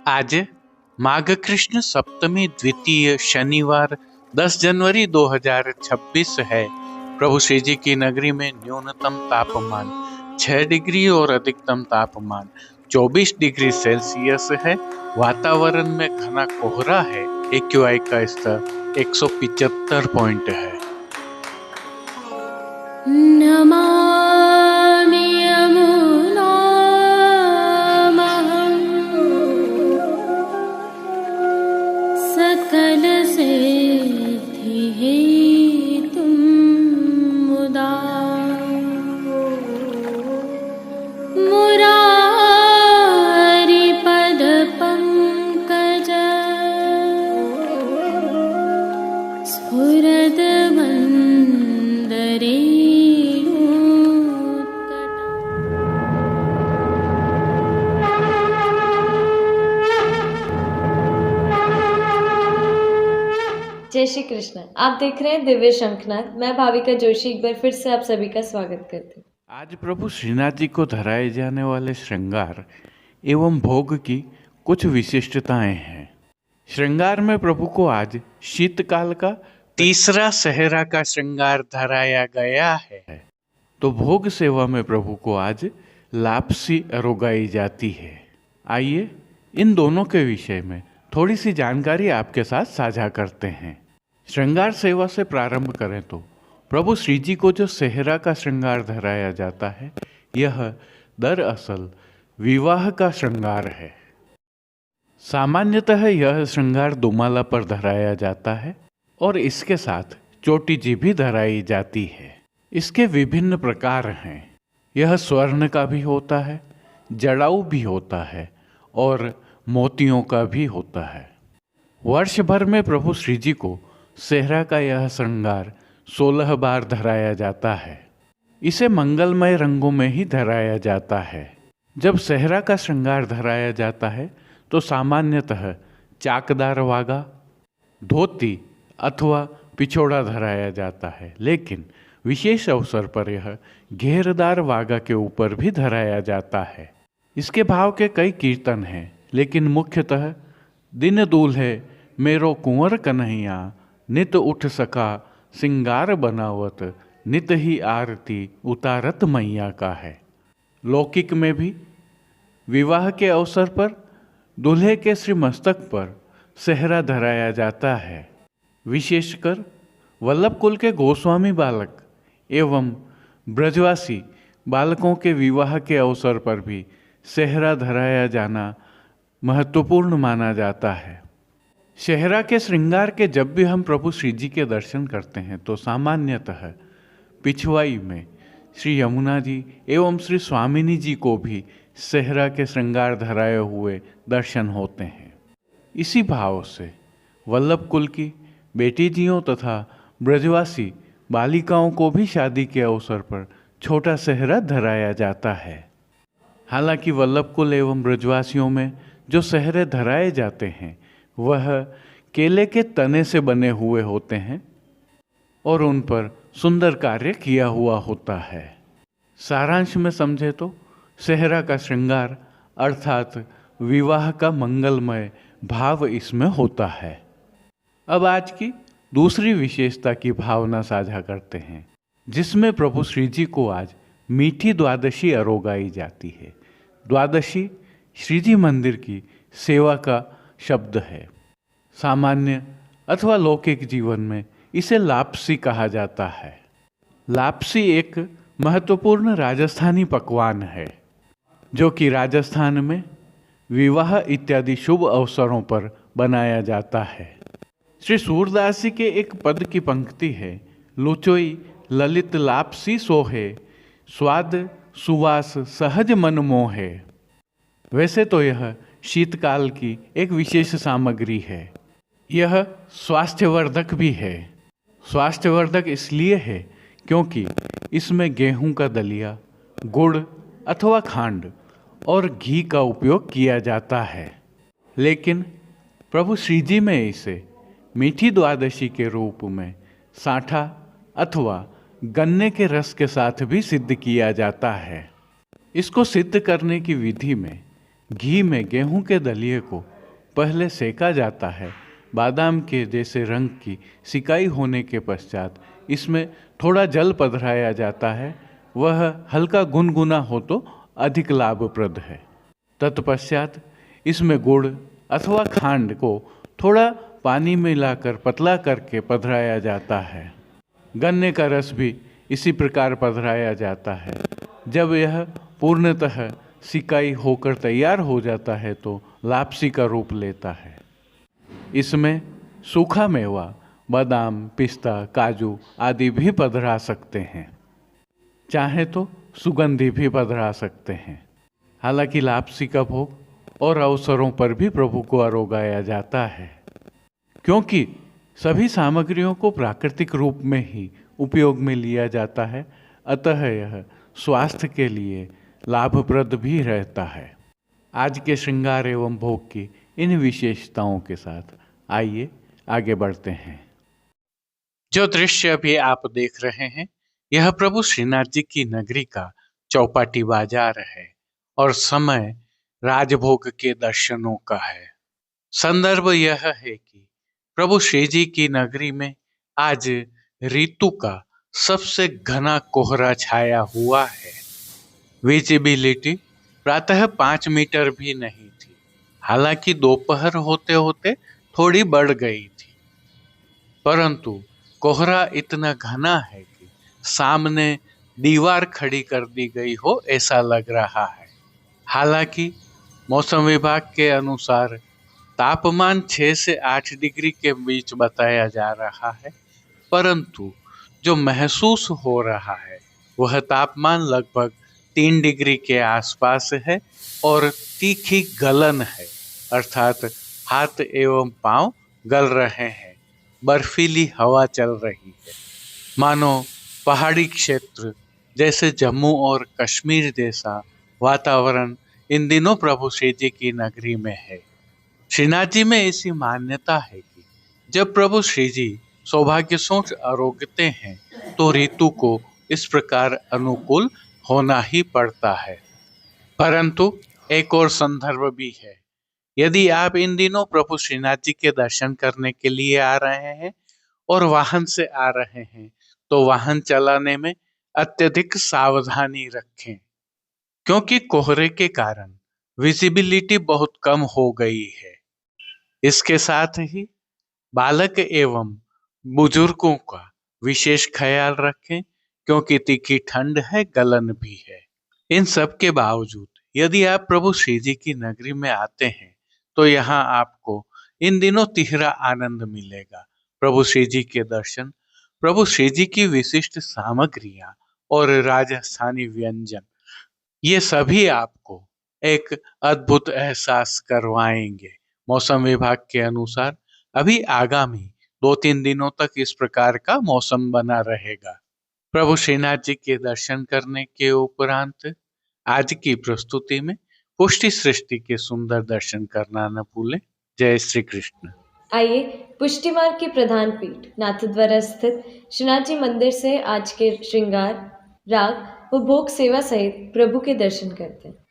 आज माघ कृष्ण सप्तमी द्वितीय शनिवार 10 जनवरी 2026 है। प्रभु श्री जी की नगरी में न्यूनतम तापमान 6 डिग्री और अधिकतम तापमान 24 डिग्री सेल्सियस है। वातावरण में घना कोहरा है। AQI का स्तर 175 पॉइंट है। नमामि यमुनामहं सकलसिद्धिहेतुं मुदा मुरारिपदपङ्कज स्फुरद्वन्दरे जय श्री कृष्ण। आप देख रहे हैं दिव्य शंखनाद। मैं भाविका जोशी एक बार फिर से आप सभी का स्वागत करती हूँ। आज प्रभु श्रीनाथ जी को धराए जाने वाले श्रृंगार एवं भोग की कुछ विशिष्टताएं हैं। श्रृंगार में प्रभु को आज शीतकाल का तीसरा सहरा का श्रृंगार धराया गया है। तो भोग सेवा में प्रभु को आज लापसी अरोगाई जाती है। आइए इन दोनों के विषय में थोड़ी सी जानकारी आपके साथ साझा करते हैं। श्रृंगार सेवा से प्रारंभ करें तो प्रभु श्री जी को जो सेहरा का श्रृंगार धराया जाता है, यह दरअसल विवाह का श्रृंगार है। सामान्यतः यह श्रृंगार दुमाला पर धराया जाता है और इसके साथ चोटी भी धराई जाती है। इसके विभिन्न प्रकार हैं। यह स्वर्ण का भी होता है, जड़ाऊ भी होता है और मोतियों का भी होता है। वर्ष भर में प्रभु श्री जी को सेहरा का यह श्रृंगार 16 बार धराया जाता है। इसे मंगलमय रंगों में ही धराया जाता है। जब सेहरा का श्रृंगार धराया जाता है तो सामान्यतः चाकदार वागा, धोती अथवा पिछोड़ा धराया जाता है, लेकिन विशेष अवसर पर यह घेरदार वागा के ऊपर भी धराया जाता है। इसके भाव के कई कीर्तन हैं, लेकिन मुख्यतः दिन दूल्हे मेरो कुंवर कन्हैया, नित उठ सका सिंगार बनावत, नित ही आरती उतारत मैया का है। लौकिक में भी विवाह के अवसर पर दूल्हे के श्रीमस्तक पर सेहरा धराया जाता है। विशेषकर वल्लभ कुल के गोस्वामी बालक एवं ब्रजवासी बालकों के विवाह के अवसर पर भी सेहरा धराया जाना महत्वपूर्ण माना जाता है। सेहरा के श्रृंगार के जब भी हम प्रभु श्री जी के दर्शन करते हैं तो सामान्यतः पिछवाई में श्री यमुना जी एवं श्री स्वामिनी जी को भी सेहरा के श्रृंगार धराए हुए दर्शन होते हैं। इसी भाव से वल्लभ कुल की बेटीजियों तथा ब्रजवासी बालिकाओं को भी शादी के अवसर पर छोटा सेहरा धराया जाता है। हालांकि वल्लभ कुल एवं ब्रजवासियों में जो सेहरे धराए जाते हैं वह केले के तने से बने हुए होते हैं और उन पर सुंदर कार्य किया हुआ होता है। सारांश में समझे तो सेहरा का श्रृंगार अर्थात विवाह का मंगलमय भाव इसमें होता है। अब आज की दूसरी विशेषता की भावना साझा करते हैं, जिसमें प्रभु श्री जी को आज मीठी द्वादशी अरोगाई जाती है। द्वादशी श्री जी मंदिर की सेवा का शब्द है। सामान्य अथवा लौकिक जीवन में इसे लापसी कहा जाता है। लापसी एक महत्वपूर्ण राजस्थानी पकवान है जो कि राजस्थान में विवाह इत्यादि शुभ अवसरों पर बनाया जाता है। श्री सूरदास जी के एक पद की पंक्ति है, लुचोई ललित लापसी सोहे, स्वाद सुवास सहज मन मोहे। वैसे तो यह शीतकाल की एक विशेष सामग्री है। यह स्वास्थ्यवर्धक भी है। स्वास्थ्यवर्धक इसलिए है क्योंकि इसमें गेहूं का दलिया, गुड़ अथवा खांड और घी का उपयोग किया जाता है। लेकिन प्रभु श्री जी में इसे मीठी द्वादशी के रूप में साठा अथवा गन्ने के रस के साथ भी सिद्ध किया जाता है। इसको सिद्ध करने की विधि में घी में गेहूं के दलिये को पहले सेका जाता है। बादाम के जैसे रंग की सिकाई होने के पश्चात इसमें थोड़ा जल पधराया जाता है। वह हल्का गुनगुना हो तो अधिक लाभप्रद है। तत्पश्चात इसमें गुड़ अथवा खांड को थोड़ा पानी में मिलाकर पतला करके पधराया जाता है। गन्ने का रस भी इसी प्रकार पधराया जाता है। जब यह पूर्णतः सिकाई होकर तैयार हो जाता है तो लापसी का रूप लेता है। इसमें सूखा मेवा, बादाम, पिस्ता, काजू आदि भी पधरा सकते हैं। चाहे तो सुगंधी भी पधरा सकते हैं। हालांकि लापसी का भोग और अवसरों पर भी प्रभु को आरोगाया जाता है, क्योंकि सभी सामग्रियों को प्राकृतिक रूप में ही उपयोग में लिया जाता है। अतः यह स्वास्थ्य के लिए लाभप्रद भी रहता है। आज के श्रृंगार एवं भोग की इन विशेषताओं के साथ आइए आगे बढ़ते हैं। जो दृश्य अभी आप देख रहे हैं, यह प्रभु श्रीनाथ जी की नगरी का चौपाटी बाजार है और समय राजभोग के दर्शनों का है। संदर्भ यह है कि प्रभु श्री जी की नगरी में आज ऋतु का सबसे घना कोहरा छाया हुआ है। विजिबिलिटी प्रातः 5 मीटर भी नहीं थी। हालांकि दोपहर होते होते थोड़ी बढ़ गई थी, परंतु कोहरा इतना घना है कि सामने दीवार खड़ी कर दी गई हो ऐसा लग रहा है। हालांकि मौसम विभाग के अनुसार तापमान 6 से 8 डिग्री के बीच बताया जा रहा है, परंतु जो महसूस हो रहा है वह तापमान लगभग 3 डिग्री के आसपास है और तीखी गलन है, अर्थात हाथ एवं पांव गल रहे हैं। बर्फीली हवा चल रही है, मानो पहाड़ी क्षेत्र जैसे जम्मू और कश्मीर जैसा वातावरण इन दिनों प्रभु श्री जी की नगरी में है। श्रीनाथ जी में ऐसी मान्यता है कि जब प्रभु श्री जी सौभाग्य सोच आरोगते हैं तो ऋतु को इस प्रकार अनुकूल होना ही पड़ता है। परंतु एक और संदर्भ भी है। यदि आप इन दिनों प्रभु श्रीनाथ जी के दर्शन करने के लिए आ रहे हैं और वाहन से आ रहे हैं तो वाहन चलाने में अत्यधिक सावधानी रखें, क्योंकि कोहरे के कारण विजिबिलिटी बहुत कम हो गई है। इसके साथ ही बालक एवं बुजुर्गों का विशेष ख्याल रखें, क्योंकि तीखी ठंड है, गलन भी है। इन सब के बावजूद यदि आप प्रभु श्री जी की नगरी में आते हैं तो यहाँ आपको इन दिनों तिहरा आनंद मिलेगा। प्रभु श्री जी के दर्शन, प्रभु श्री जी की विशिष्ट सामग्रियां और राजस्थानी व्यंजन, ये सभी आपको एक अद्भुत एहसास करवाएंगे। मौसम विभाग के अनुसार अभी आगामी 2-3 दिनों तक इस प्रकार का मौसम बना रहेगा। प्रभु श्रीनाथ जी के दर्शन करने के उपरांत आज की प्रस्तुति में पुष्टि सृष्टि के सुंदर दर्शन करना न भूलें। जय श्री कृष्ण। आइए पुष्टि मार्ग की प्रधान पीठ नाथद्वारा स्थित श्रीनाथ जी मंदिर से आज के श्रृंगार, राग व भोग सेवा सहित प्रभु के दर्शन करते हैं।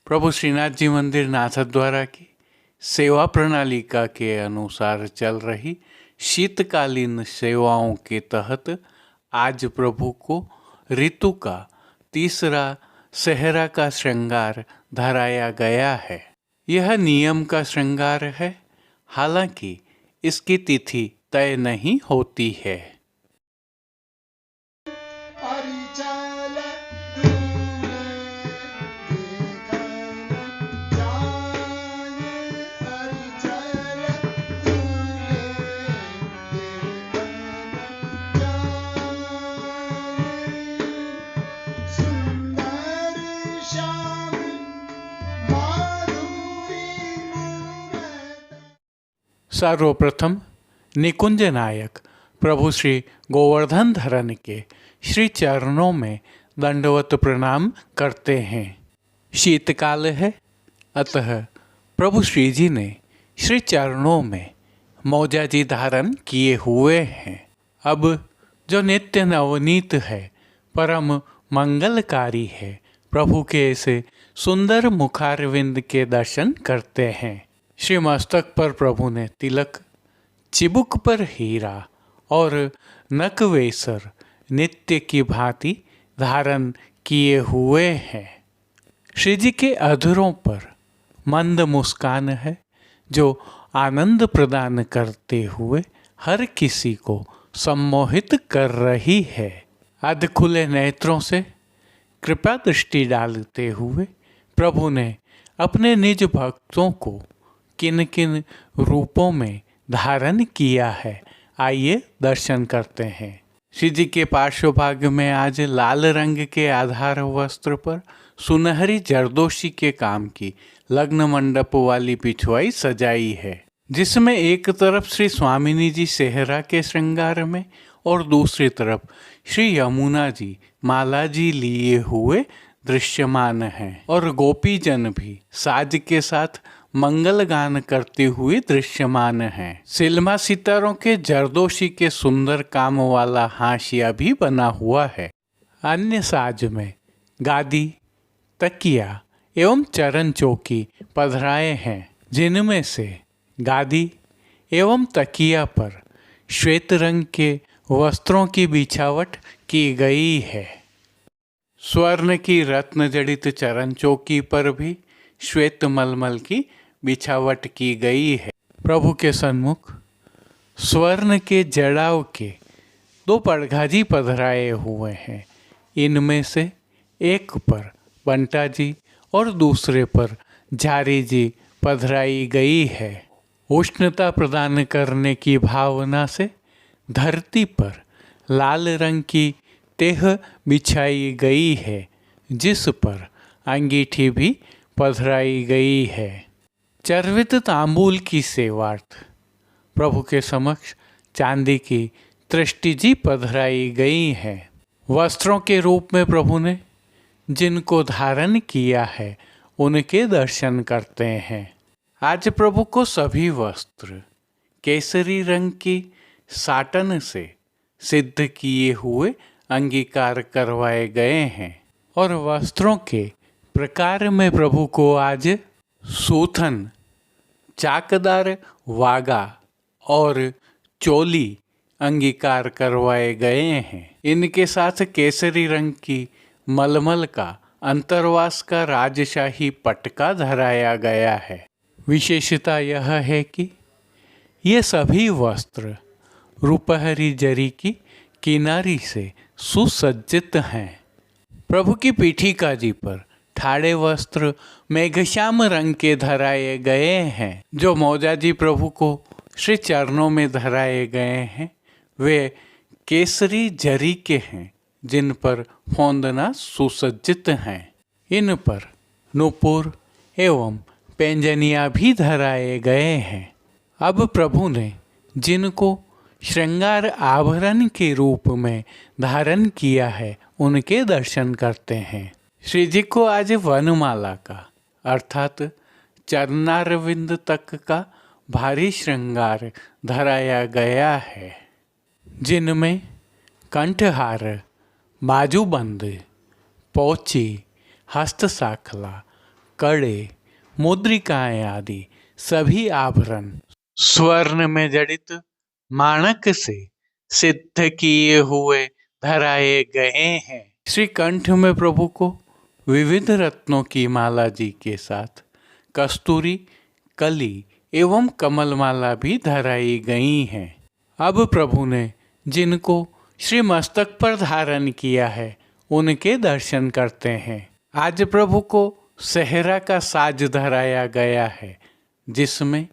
प्रभु श्रीनाथ जी मंदिर नाथद्वारा की सेवा प्रणालिका के अनुसार चल रही शीतकालीन सेवाओं के तहत आज प्रभु को ऋतु का तीसरा सेहरा का श्रृंगार धराया गया है। यह नियम का श्रृंगार है, हालांकि इसकी तिथि तय नहीं होती है। सर्वप्रथम निकुंज नायक प्रभु श्री गोवर्धन धरन के श्री चरणों में दंडवत प्रणाम करते हैं। शीतकाल है, अतः प्रभु श्री जी ने श्री चरणों में मौजाजी धारण किए हुए हैं। अब जो नित्य नवनीत है, परम मंगलकारी है, प्रभु के ऐसे सुंदर मुखारविंद के दर्शन करते हैं। श्री मस्तक पर प्रभु ने तिलक, चिबुक पर हीरा और नकवेसर नित्य की भांति धारण किए हुए हैं। श्री जी के अधरों पर मंद मुस्कान है, जो आनंद प्रदान करते हुए हर किसी को सम्मोहित कर रही है। अध खुले नेत्रों से कृपा दृष्टि डालते हुए प्रभु ने अपने निज भक्तों को किन किन रूपों में धारण किया है, आइए दर्शन करते हैं। श्री जी के पार्श्वभाग में आज लाल रंग के आधार वस्त्र पर सुनहरी जरदोशी के काम की लग्न मंडप वाली पिछवाई सजाई है, जिसमें एक तरफ श्री स्वामिनी जी सेहरा के श्रृंगार में और दूसरी तरफ श्री यमुना जी माला जी लिए हुए दृश्यमान हैं, और गोपी जन भी साज के साथ मंगल गान करते हुए दृश्यमान हैं। सिल्मा सितारों के जरदोशी के सुंदर काम वाला हाशिया भी बना हुआ है। अन्य साज में गादी, तकिया एवं चरण चौकी पधराए हैं, जिनमें से गादी एवं तकिया पर श्वेत रंग के वस्त्रों की बिछावट की गई है। स्वर्ण की रत्न जड़ित चरण चौकी पर भी श्वेत मलमल की बिछावट की गई है। प्रभु के सन्मुख स्वर्ण के जड़ाव के 2 पड़घाजी पधराए हुए हैं। इनमें से एक पर बंटा जी और दूसरे पर झारी जी पधराई गई है। उष्णता प्रदान करने की भावना से धरती पर लाल रंग की तेह बिछाई गई है, जिस पर अंगीठी भी पधराई गई है। चर्वित तांबूल की सेवार्थ प्रभु के समक्ष चांदी की तृष्टि जी पधराई गई है। वस्त्रों के रूप में प्रभु ने जिनको धारण किया है, उनके दर्शन करते हैं। आज प्रभु को सभी वस्त्र केसरी रंग की साटन से सिद्ध किए हुए अंगीकार करवाए गए हैं, और वस्त्रों के प्रकार में प्रभु को आज सूथन, चाकदार वागा और चोली अंगीकार करवाए गए हैं। इनके साथ केसरी रंग की मलमल का अंतरवास का राजशाही पटका धराया गया है। विशेषता यह है कि ये सभी वस्त्र रुपहरी जरी की किनारी से सुसज्जित हैं। प्रभु की पीठिका जी पर ठाड़े वस्त्र मेघश्याम रंग के धराए गए हैं। जो मौजाजी प्रभु को श्री चरणों में धराए गए हैं, वे केसरी जरी के हैं, जिन पर फौंदना सुसज्जित हैं। इन पर नूपुर एवं पैंजनिया भी धराए गए हैं। अब प्रभु ने जिनको श्रृंगार आभरण के रूप में धारण किया है, उनके दर्शन करते हैं। श्री जी को आज वनमाला का अर्थात चरणारविंद तक का भारी श्रृंगार धराया गया है, जिनमें कंठहार, बाजूबंद, पोची, हस्तसाखला, कड़े, मुद्रिकाएं आदि सभी आभरण स्वर्ण में जड़ित माणक से सिद्ध किए हुए धराए गए हैं। श्री कंठ में प्रभु को विविध रत्नों की माला जी के साथ कस्तूरी, कली एवं कमल माला भी धराई गई हैं। अब प्रभु ने जिनको श्री मस्तक पर धारण किया है, उनके दर्शन करते हैं। आज प्रभु को सेहरा का साज धराया गया है, जिसमें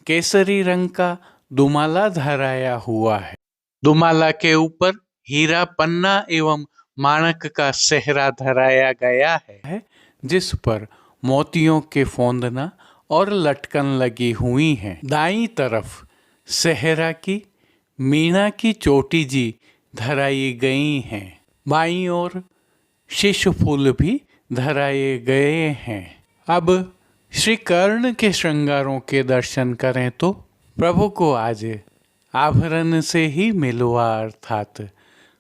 केसरी रंग का दुमाला धराया हुआ है। दुमाला के ऊपर हीरा पन्ना एवं माणक का सेहरा धराया गया है, जिस पर मोतियों के फौंदना और लटकन लगी हुई हैं। दाईं तरफ सेहरा की मीना की चोटी जी धराई गई हैं। बाईं ओर शिशु फूल भी धराए गए हैं। अब श्री कर्ण के श्रृंगारों के दर्शन करें तो प्रभु को आज आभरण से ही मिलवा अर्थात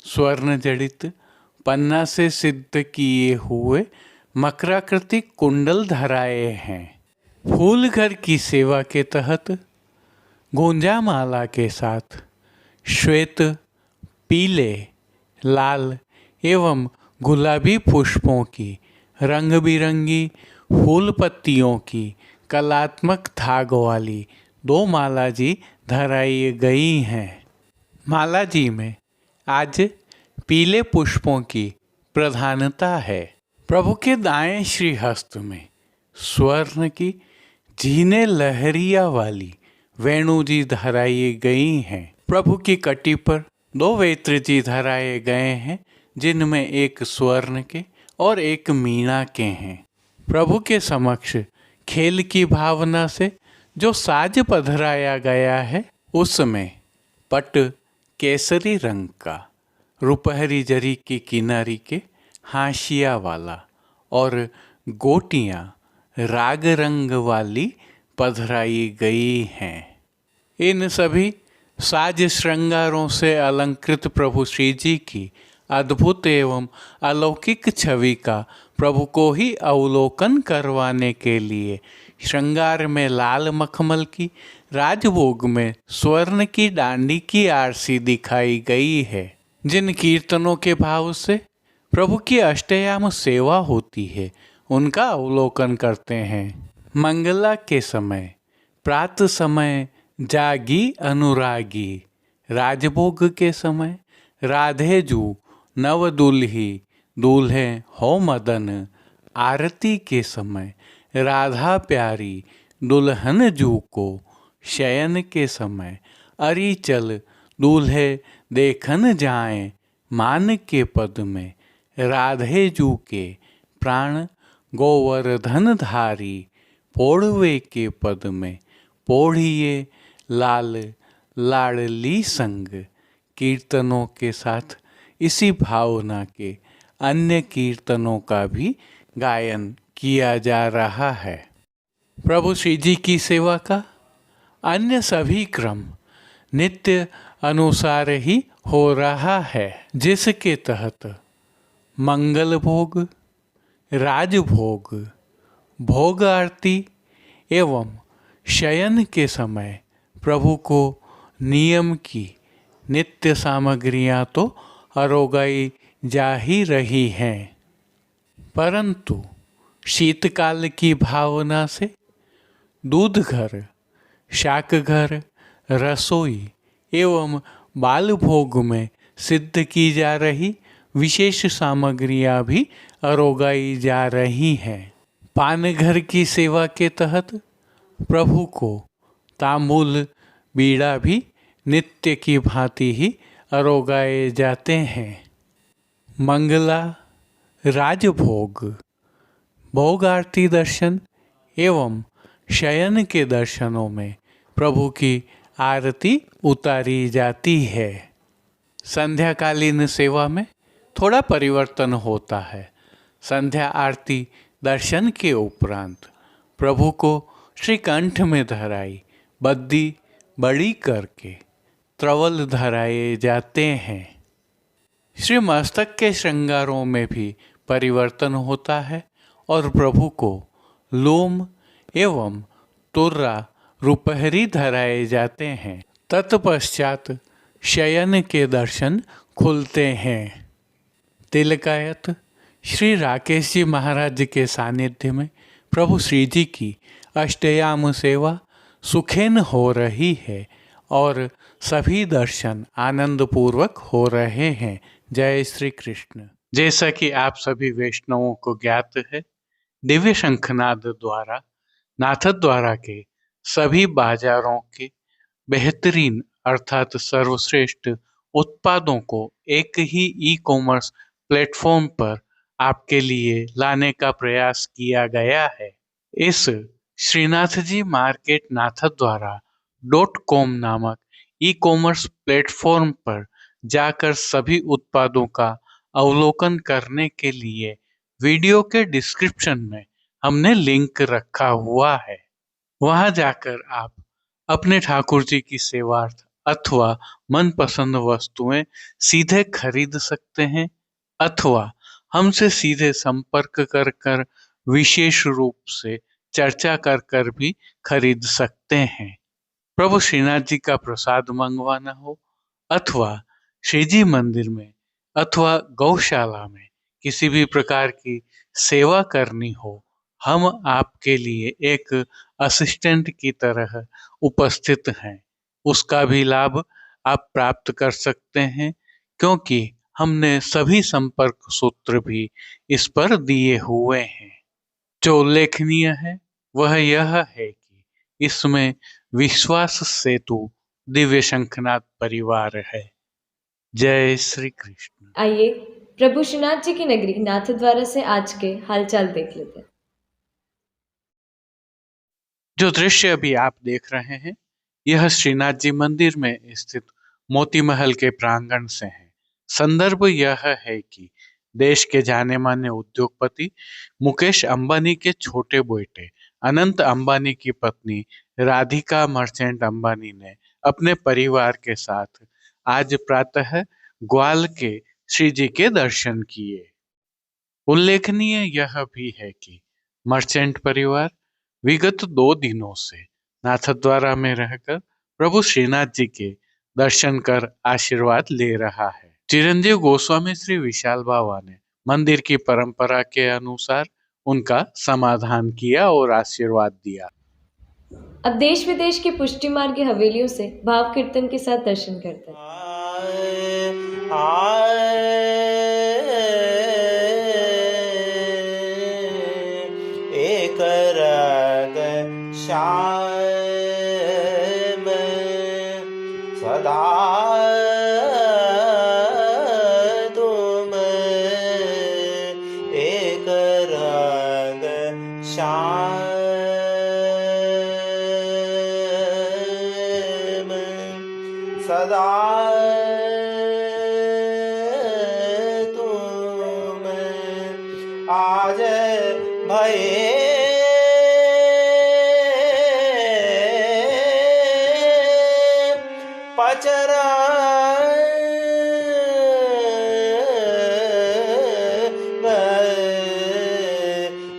स्वर्ण जड़ित पन्ना से सिद्ध किए हुए मकराकृति कुंडल धराए हैं। फूल घर की सेवा के तहत गोंजा माला के साथ श्वेत, पीले, लाल एवं गुलाबी पुष्पों की रंग बिरंगी फूल पत्तियों की कलात्मक धाग वाली 2 माला जी धराई गई हैं। माला जी में आज पीले पुष्पों की प्रधानता है। प्रभु के दाएं श्री हस्त में स्वर्ण की झीने लहरिया वाली वेणु जी धराई गई हैं। प्रभु की कटी पर 2 वेत्र जी धराए गए हैं, जिनमें एक स्वर्ण के और एक मीना के हैं। प्रभु के समक्ष खेल की भावना से जो साज पधराया गया है, उसमें पट केसरी रंग का, रुपहरी जरी की किनारी के हाशिया वाला और गोटियां राग रंग वाली पधराई गई हैं। इन सभी साज श्रृंगारों से अलंकृत प्रभु श्री जी की अद्भुत एवं अलौकिक छवि का प्रभु को ही अवलोकन करवाने के लिए श्रृंगार में लाल मखमल की, राजभोग में स्वर्ण की डांडी की आरसी दिखाई गई है। जिन कीर्तनों के भाव से प्रभु की अष्टयाम सेवा होती है, उनका अवलोकन करते हैं। मंगला के समय प्रातः समय जागी अनुरागी, राजभोग के समय राधे जू नव दुल्ही दूल्हे हो मदन, आरती के समय राधा प्यारी दुल्हन जू को, शयन के समय अरी चल दूल्हे देखन जाएं, मान के पद में राधे जू के प्राण गोवर्धन धारी, पोढ़वे के पद में पोढ़िए लाल लाडली संग। कीर्तनों के साथ इसी भावना के अन्य कीर्तनों का भी गायन किया जा रहा है। प्रभु श्री जी की सेवा का अन्य सभी क्रम नित्य अनुसार ही हो रहा है, जिसके तहत मंगल भोग, राजभोग, भोग आरती एवं शयन के समय प्रभु को नियम की नित्य सामग्रियां तो अरोगाई जा ही रही हैं, परंतु शीतकाल की भावना से दूध घर, शाक घर, रसोई एवं बाल भोग में सिद्ध की जा रही विशेष सामग्रियां भी अरोगाई जा रही हैं। पान घर की सेवा के तहत प्रभु को तांबूल बीड़ा भी नित्य की भांति ही अरोगाए जाते हैं। मंगला, राजभोग, भोग आरती दर्शन एवं शयन के दर्शनों में प्रभु की आरती उतारी जाती है। संध्याकालीन सेवा में थोड़ा परिवर्तन होता है। संध्या आरती दर्शन के उपरांत प्रभु को श्रीकंठ में धराई बद्दी बड़ी करके त्रवल धराए जाते हैं। श्री मस्तक के श्रृंगारों में भी परिवर्तन होता है और प्रभु को लोम एवं तुर्रा रुपहरी धराए जाते हैं। तत्पश्चात शयन के दर्शन खुलते हैं। तिलकायत श्री राकेश जी महाराज के सानिध्य में प्रभु श्री जी की अष्टयाम सेवा सुखेन हो रही है और सभी दर्शन आनंद पूर्वक हो रहे हैं। जय श्री कृष्ण। जैसा कि आप सभी वैष्णवों को ज्ञात है, दिव्य शंखनाद द्वारा नाथद्वारा के सभी बाजारों के बेहतरीन अर्थात सर्वश्रेष्ठ उत्पादों को एक ही ई कॉमर्स प्लेटफॉर्म पर आपके लिए लाने का प्रयास किया गया है। इस श्रीनाथ जी मार्केट नाथद्वारा .com नामक ई कॉमर्स प्लेटफॉर्म पर जाकर सभी उत्पादों का अवलोकन करने के लिए वीडियो के डिस्क्रिप्शन में हमने लिंक रखा हुआ है। वहां जाकर आप अपने ठाकुर जी की सेवार्थ अथवा मनपसंद वस्तुएं सीधे खरीद सकते हैं अथवा हमसे सीधे संपर्क कर कर विशेष रूप से चर्चा कर कर भी खरीद सकते हैं। प्रभु श्रीनाथ जी का प्रसाद मंगवाना हो अथवा श्री जी मंदिर में अथवा गौशाला में किसी भी प्रकार की सेवा करनी हो, हम आपके लिए एक असिस्टेंट की तरह उपस्थित हैं। उसका भी लाभ आप प्राप्त कर सकते हैं, क्योंकि हमने सभी संपर्क सूत्र भी इस पर दिए हुए हैं। जो उल्लेखनीय है वह यह है कि इसमें विश्वास सेतु दिव्य शंखनाथ परिवार है। जय श्री कृष्ण। आइए प्रभु श्रीनाथ जी की नगरी नाथद्वारा से आज के हालचाल देख लेते हैं। जो दृश्य अभी आप देख रहे हैं यह श्रीनाथ जी मंदिर में स्थित मोती महल के प्रांगण से है। संदर्भ यह है कि देश के जाने माने उद्योगपति मुकेश अंबानी के छोटे बेटे अनंत अंबानी की पत्नी राधिका मर्चेंट अंबानी ने अपने परिवार के साथ आज प्रातः ग्वाल के श्री जी के दर्शन किए। उल्लेखनीय यह भी है कि मर्चेंट परिवार विगत 2 दिनों से नाथद्वारा में रहकर प्रभु श्रीनाथ जी के दर्शन कर आशीर्वाद ले रहा है। चिरंजीव गोस्वामी श्री विशाल बाबा ने मंदिर की परंपरा के अनुसार उनका समाधान किया और आशीर्वाद दिया। अब देश विदेश की पुष्टि मार्ग की हवेलियों से भाव कीर्तन के साथ दर्शन करते हैं। एक रग श्याम सदा तुम, एक रग श्याम सदा तुम, आज भये पचरा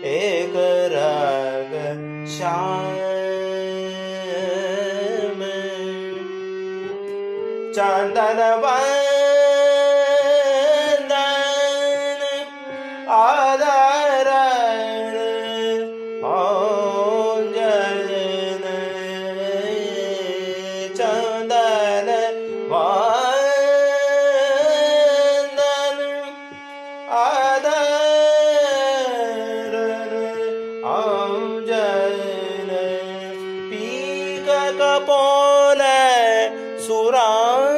एक रग श्याम चंदन वंदन आदरण औंजन चंदन वंदन आदरण औंजन पीक कपोल सुरांग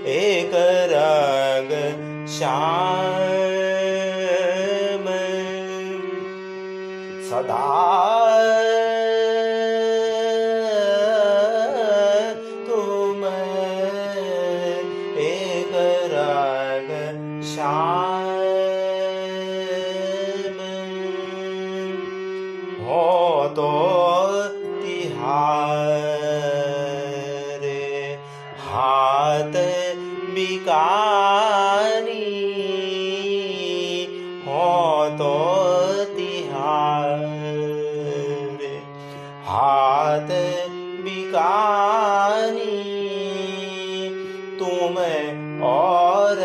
एक रग श्याम सदा तुम, एक रग श्याम हो तो तिहारे हाथ बिकानी, हो तो तिहारे हाथ बिकानी, तुम और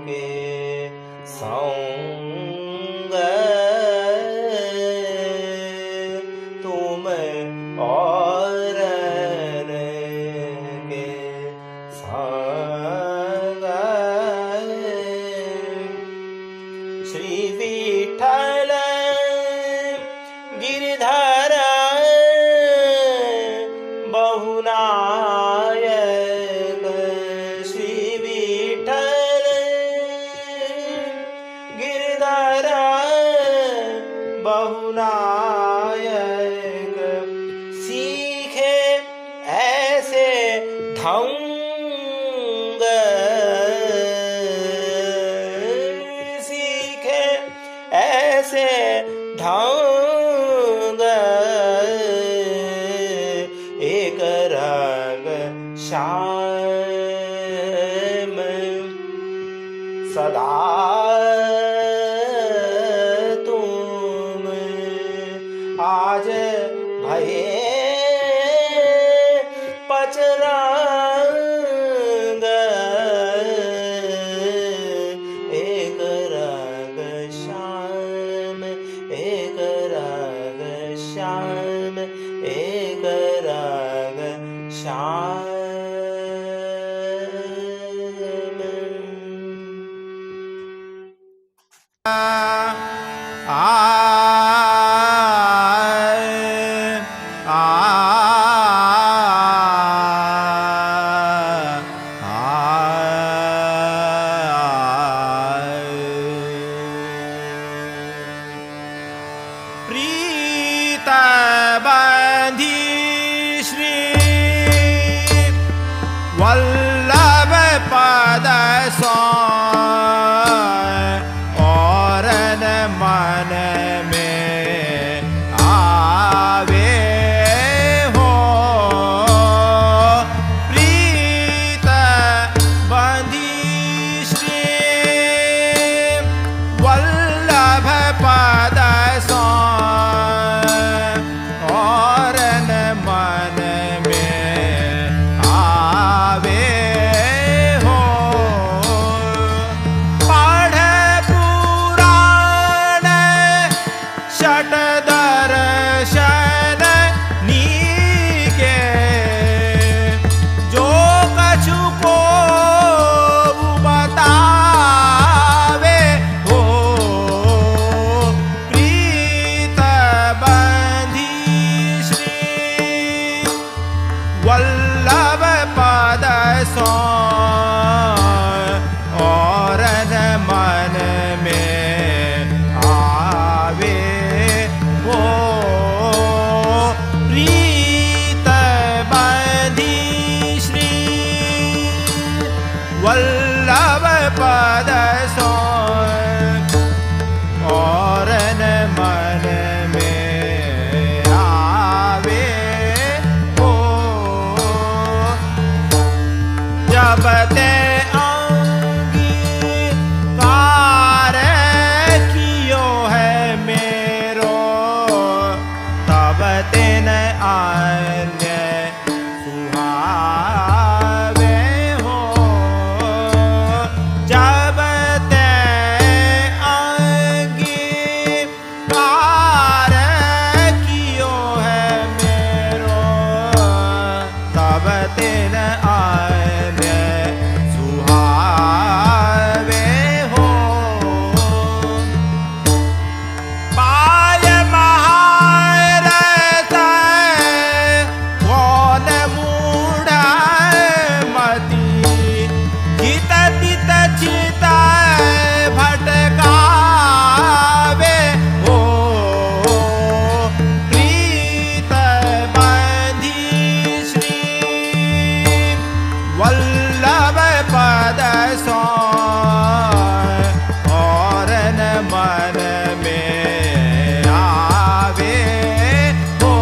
के संग, तुम और के संग, श्री विठ्ठल गिरधर बहुनायक सीखे ऐसे ढंग सीखे ऐसे ढंग एक रंग श्याम सदा तुम आज भये पचरंग एक रंग श्याम एक रंग श्याम एक रंग श्याम प्रीत बंधी श्री वल्लभ पद सो और न मन में आवे हो प्रीत बंधी श्री वल्लभ पद सो और न मन में आवे हो पढ़ पुराण षट दर्शन नीके जो कछु को बतावे हो प्रीत बंधी श्री वल्लभ पद सो और न मन में आवे हो प्रीत बंधी श्री वल्लभ पद सो और न मन में आवे हो जब ते अंगीकार कियो है मेरो तब तेन अन्य सुहावे हो जब ते अंगीकार कियो है मेरो तब तेन अन्य सुहावे हो पाय महारथ कौन मूढ़ मति हित तित चित भटकावे हो प्रीत बंधी श्री वल्लभ पद सो और न मन में आवे हो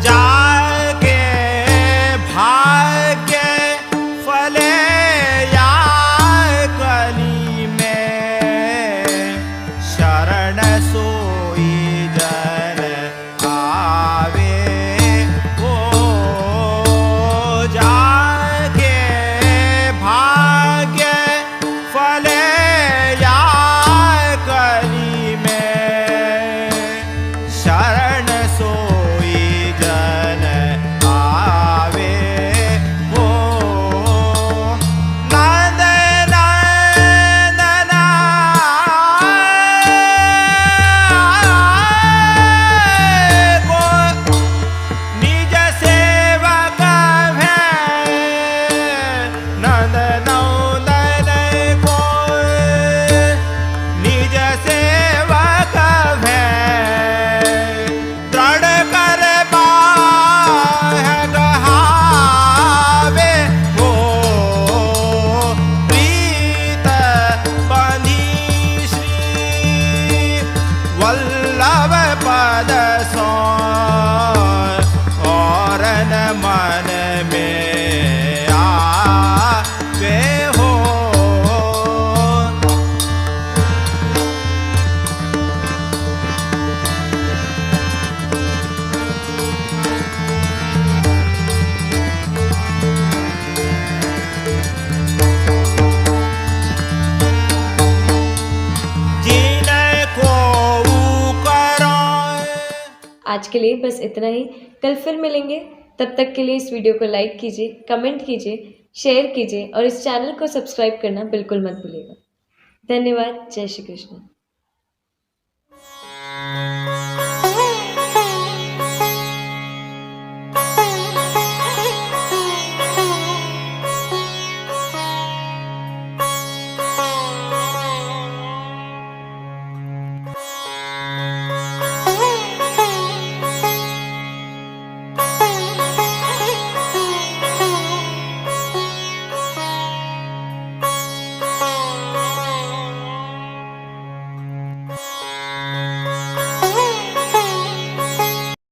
जाके भाग्य फले या कली में शरण सोई जन आवे हो जाके भाग्य फले या कली में शरण सोई जन आवे हो नंद नंदना आज के लिए बस इतना ही। कल फिर मिलेंगे, तब तक के लिए इस वीडियो को लाइक कीजिए, कमेंट कीजिए, शेयर कीजिए और इस चैनल को सब्सक्राइब करना बिल्कुल मत भूलिएगा। धन्यवाद। जय श्री कृष्ण।